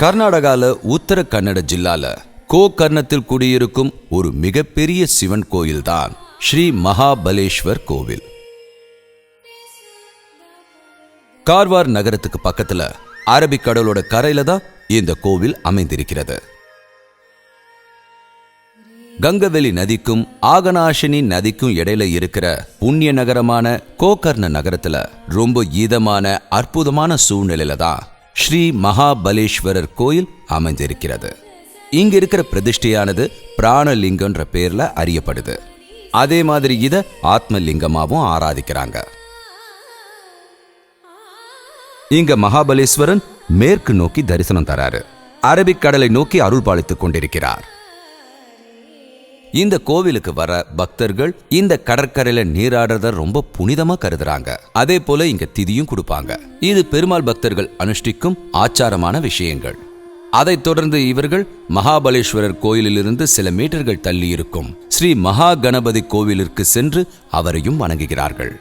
கர்நாடகால உத்தர கன்னட ஜில்லால கோகர்ணத்தில் குடியிருக்கும் ஒரு மிகப்பெரிய சிவன் கோயில் தான் ஸ்ரீ மகாபலேஸ்வர் கோவில். கார்வார் நகரத்துக்கு பக்கத்துல அரபிக்கடலோட கரையில தான் இந்த கோவில் அமைந்திருக்கிறது. கங்கவெளி நதிக்கும் ஆகனாஷினி நதிக்கும் இடையில இருக்கிற புண்ணிய நகரமான கோகர்ண நகரத்துல ரொம்ப இதமான அற்புதமான சூழ்நிலையில தான் ஸ்ரீ மகாபலேஸ்வரர் கோயில் அமைந்திருக்கிறது. இங்க இருக்கிற பிரதிஷ்டையானது பிராணலிங்கம்ன்ற பேர்ல அறியப்படுது. அதே மாதிரி இத ஆத்மலிங்கமாவும் ஆராதிக்கிறாங்க. இங்க மகாபலேஸ்வரன் மேற்கு நோக்கி தரிசனம் தராரு. அரபிக்கடலை நோக்கி அருள் பாலித்துக் கொண்டிருக்கிறார். இந்த கோவிலுக்கு வர பக்தர்கள் இந்த கடற்கரையில நீராடுறத ரொம்ப புனிதமா கருதுறாங்க. அதே போல இங்க திதியும் கொடுப்பாங்க. இது பெருமாள் பக்தர்கள் அனுஷ்டிக்கும் ஆச்சாரமான விஷயங்கள். அதைத் தொடர்ந்து இவர்கள் மகாபலேஸ்வரர் கோயிலிலிருந்து சில மீட்டர்கள் தள்ளி இருக்கும் ஸ்ரீ மகா கணபதி கோவிலிற்கு சென்று அவரையும் வணங்குகிறார்கள்.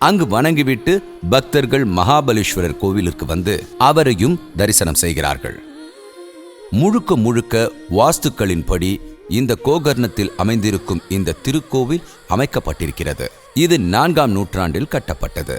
அங்கு வணங்கிவிட்டு பக்தர்கள் மகாபலேஸ்வரர் கோவிலிற்கு வந்து அவரையும் தரிசனம் செய்கிறார்கள். முழுக்க முழுக்க வாஸ்துக்களின்படி இந்த கோகர்ணத்தில் அமைந்திருக்கும் இந்த திருக்கோவில் அமைக்கப்பட்டிருக்கிறது. இது 4ஆம் நூற்றாண்டில் கட்டப்பட்டது.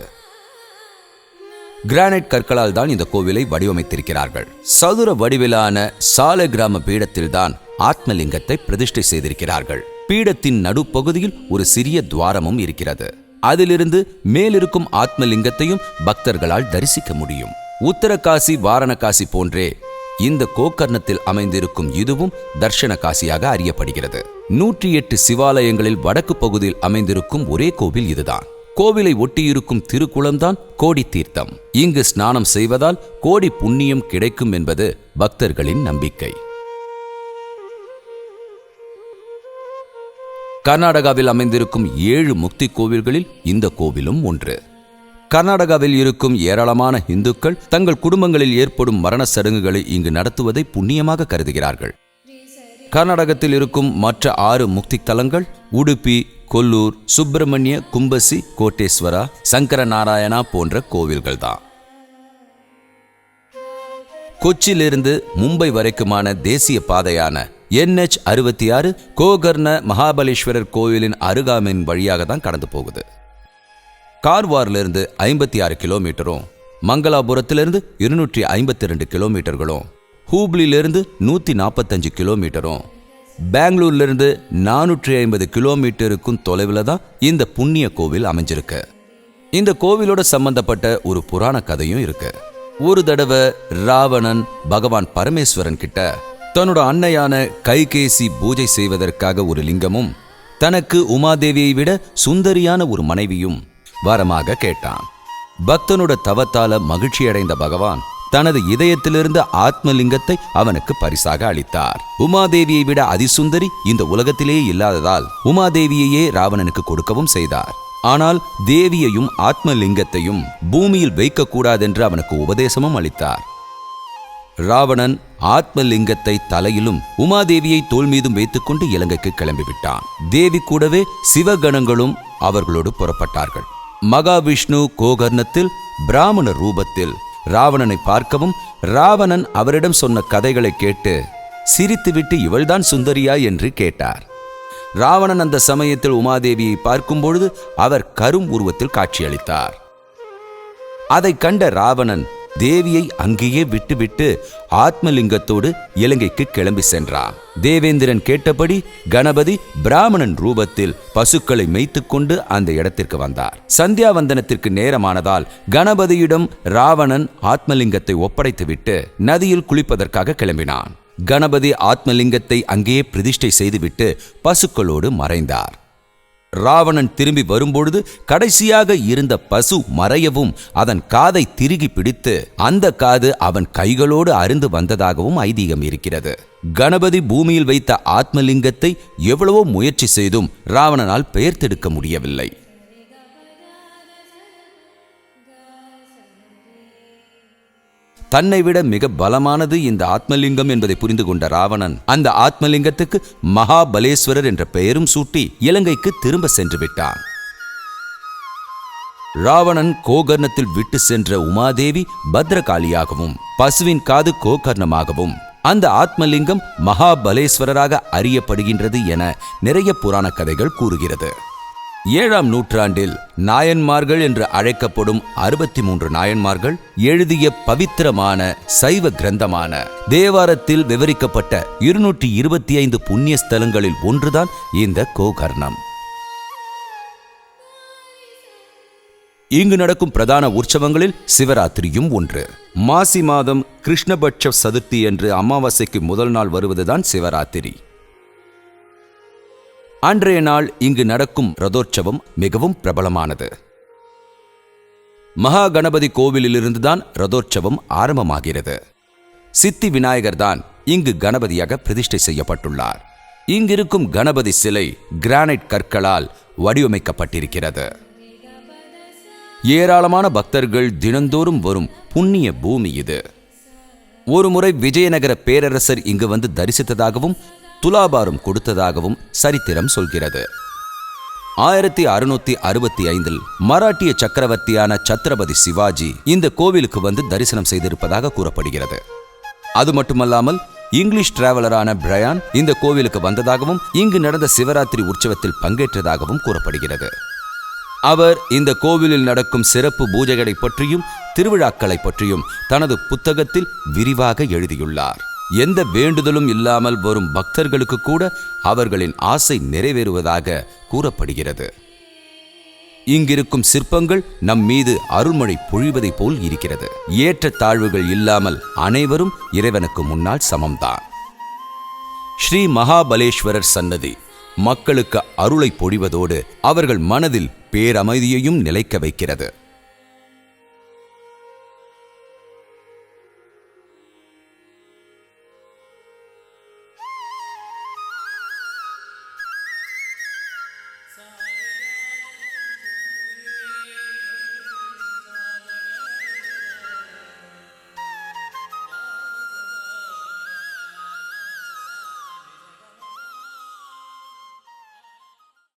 கிரானைட் கற்களால் தான் இந்த கோவிலை வடிவமைத்திருக்கிறார்கள். சதுர வடிவிலான சாலை கிராம பீடத்தில் தான் ஆத்மலிங்கத்தை பிரதிஷ்டை செய்திருக்கிறார்கள். பீடத்தின் நடுப்பகுதியில் ஒரு சிறிய துவாரமும் இருக்கிறது. அதிலிருந்து மேலிருக்கும் ஆத்மலிங்கத்தையும் பக்தர்களால் தரிசிக்க முடியும். உத்தரகாசி வாரணகாசி போன்றே இந்த கோகர்ணத்தில் அமைந்திருக்கும் இதுவும் தர்ஷன காசியாக அறியப்படுகிறது. 108 சிவாலயங்களில் வடக்கு பகுதியில் அமைந்திருக்கும் ஒரே கோவில் இதுதான். கோவிலை ஒட்டியிருக்கும் திருக்குளம்தான் கோடி தீர்த்தம். இங்கு ஸ்நானம் செய்வதால் கோடி புண்ணியம் கிடைக்கும் என்பது பக்தர்களின் நம்பிக்கை. கர்நாடகாவில் அமைந்திருக்கும் 7 முக்தி கோவில்களில் இந்த கோவிலும் ஒன்று. கர்நாடகாவில் இருக்கும் ஏராளமான இந்துக்கள் தங்கள் குடும்பங்களில் ஏற்படும் மரண சடங்குகளை இங்கு நடத்துவதை புண்ணியமாக கருதுகிறார்கள். கர்நாடகத்தில் இருக்கும் மற்ற 6 முக்தி தலங்கள் உடுப்பி, கொல்லூர், சுப்பிரமணிய, கும்பசி, கோட்டேஸ்வரா, சங்கர நாராயணா போன்ற கோவில்கள் தான். கொச்சியிலிருந்து மும்பை வரைக்குமான தேசிய பாதையான NH 66 கோகர்ண மகாபலேஸ்வரர் கோவிலின் அருகாமையின் வழியாக தான் கடந்து போகுது. கார்வாரிலிருந்து 56 கிலோமீட்டரும், மங்களாபுரத்திலிருந்து 252 கிலோமீட்டர்களும், ஹூப்ளியிலிருந்து 145 கிலோமீட்டரும், பெங்களூர்லிருந்து 450 கிலோமீட்டருக்கும் தொலைவில் தான் இந்த புண்ணிய கோவில் அமைஞ்சிருக்கு. இந்த கோவிலோட சம்பந்தப்பட்ட ஒரு புராண கதையும் இருக்கு. ஒரு தடவை ராவணன் பகவான் பரமேஸ்வரன் கிட்ட தன்னோட அன்னையான கைகேசி பூஜை செய்வதற்காக ஒரு லிங்கமும் தனக்கு உமாதேவியை விட சுந்தரியான ஒரு மனைவியும் வரமாக கேட்டான். பக்தனோட தவத்தால மகிழ்ச்சியடைந்த பகவான் தனது இதயத்திலிருந்து ஆத்மலிங்கத்தை அவனுக்கு பரிசாக அளித்தார். உமாதேவியை விட அதிசுந்தரி இந்த உலகத்திலேயே இல்லாததால் உமாதேவியையே ராவணனுக்கு கொடுக்கவும் செய்தார். ஆனால் தேவியையும் ஆத்மலிங்கத்தையும் பூமியில் வைக்கக்கூடாதென்று அவனுக்கு உபதேசமும் அளித்தார். ராவணன் ஆத்மலிங்கத்தை தலையிலும் உமாதேவியை தோள் மீதும் வைத்துக்கொண்டு இலங்கைக்கு கிளம்பிவிட்டான். தேவி கூடவே சிவகணங்களும் அவர்களோடு புறப்பட்டார்கள். மகாவிஷ்ணு கோகர்ணத்தில் பிராமண ரூபத்தில் ராவணனை பார்க்கவும் ராவணன் அவரிடம் சொன்ன கதைகளை கேட்டு சிரித்துவிட்டு இவள்தான் சுந்தரியா என்று கேட்டார். ராவணன் அந்த சமயத்தில் உமாதேவியை பார்க்கும் பொழுது அவர் கரும் உருவத்தில் காட்சியளித்தார். அதை கண்ட ராவணன் தேவியை அங்கேயே விட்டுவிட்டு ஆத்மலிங்கத்தோடு இலங்கைக்கு கிளம்பி சென்றான். தேவேந்திரன் கேட்டபடி கணபதி பிராமணன் ரூபத்தில் பசுக்களை மேய்த்துக்கொண்டு அந்த இடத்திற்கு வந்தார். சந்தியாவந்தனத்திற்கு நேரமானதால் கணபதியிடம் ராவணன் ஆத்மலிங்கத்தை ஒப்படைத்துவிட்டு நதியில் குளிப்பதற்காக கிளம்பினான். கணபதி ஆத்மலிங்கத்தை அங்கேயே பிரதிஷ்டை செய்துவிட்டு பசுக்களோடு மறைந்தார். ராவணன் திரும்பி வரும்பொழுது கடைசியாக இருந்த பசு மறையவும் அதன் காதை திருகி பிடித்து அந்த காது அவன் கைகளோடு அருந்து வந்ததாகவும் ஐதீகம் இருக்கிறது. கணபதி பூமியில் வைத்த ஆத்மலிங்கத்தை எவ்வளவோ முயற்சி செய்தும் ராவணனால் பெயர்த்தெடுக்க முடியவில்லை. தன்னை விட மிக பலமானது இந்த ஆத்மலிங்கம் என்பதை புரிந்து கொண்ட ராவணன் அந்த ஆத்மலிங்கத்துக்கு மகாபலேஸ்வரர் என்ற பெயரும் சூட்டி இலங்கைக்கு திரும்ப சென்று விட்டான். ராவணன் கோகர்ணத்தில் விட்டு சென்ற உமாதேவி பத்ரகாளியாகவும் பசுவின் காது கோகர்ணமாகவும் அந்த ஆத்மலிங்கம் மகாபலேஸ்வரராக அறியப்படுகின்றது என நிறைய புராண கதைகள் கூறுகிறது. 7ஆம் நூற்றாண்டில் நாயன்மார்கள் என்று அழைக்கப்படும் 63 நாயன்மார்கள் எழுதிய பவித்திரமான சைவ கிரந்தமான தேவாரத்தில் விவரிக்கப்பட்ட 225 புண்ணிய ஸ்தலங்களில் ஒன்றுதான் இந்த கோகர்ணம். இங்கு நடக்கும் பிரதான உற்சவங்களில் சிவராத்திரியும் ஒன்று. மாசி மாதம் கிருஷ்ணபட்ச சதுர்த்தி என்று அமாவாசைக்கு முதல் நாள் வருவதுதான் சிவராத்திரி. அன்றைய நாள் இங்கு நடக்கும் ரதோற்சவம் மிகவும் பிரபலமானது. மகா கணபதி கோவிலிலிருந்துதான் ரதோற்சவம் ஆரம்பமாகிறது. சித்தி விநாயகர் தான் இங்கு கணபதியாக பிரதிஷ்டை செய்யப்பட்டுள்ளார். இங்கிருக்கும் கணபதி சிலை கிரானைட் கற்களால் வடிவமைக்கப்பட்டிருக்கிறது. ஏராளமான பக்தர்கள் தினந்தோறும் வரும் புண்ணிய பூமி இது. ஒருமுறை விஜயநகர பேரரசர் இங்கு வந்து தரிசித்ததாகவும் துலாபாரம் கொடுத்ததாகவும் சரித்திரம் சொல்கிறது. 1665 மராட்டிய சக்கரவர்த்தியான சத்ரபதி சிவாஜி இந்த கோவிலுக்கு வந்து தரிசனம் செய்திருப்பதாக கூறப்படுகிறது. அது மட்டுமல்லாமல் இங்கிலீஷ் டிராவலரான பிரையான் இந்த கோவிலுக்கு வந்ததாகவும் இங்கு நடந்த சிவராத்திரி உற்சவத்தில் பங்கேற்றதாகவும் கூறப்படுகிறது. அவர் இந்த கோவிலில் நடக்கும் சிறப்பு பூஜைகளை பற்றியும் திருவிழாக்களை பற்றியும் தனது புத்தகத்தில் விரிவாக எழுதியுள்ளார். எந்த வேண்டுதலும் இல்லாமல் வரும் பக்தர்களுக்கு கூட அவர்களின் ஆசை நிறைவேறுவதாக கூறப்படுகிறது. இங்கிருக்கும் சிற்பங்கள் நம் மீது அருள்மழை பொழிவதை போல் இருக்கிறது. ஏற்ற தாழ்வுகள் இல்லாமல் அனைவரும் இறைவனுக்கு முன்னால் சமம்தான். ஸ்ரீ மகாபலேஸ்வரர் சன்னதி மக்களுக்கு அருளை பொழிவதோடு அவர்கள் மனதில் பேரமைதியையும் நிலைக்க வைக்கிறது.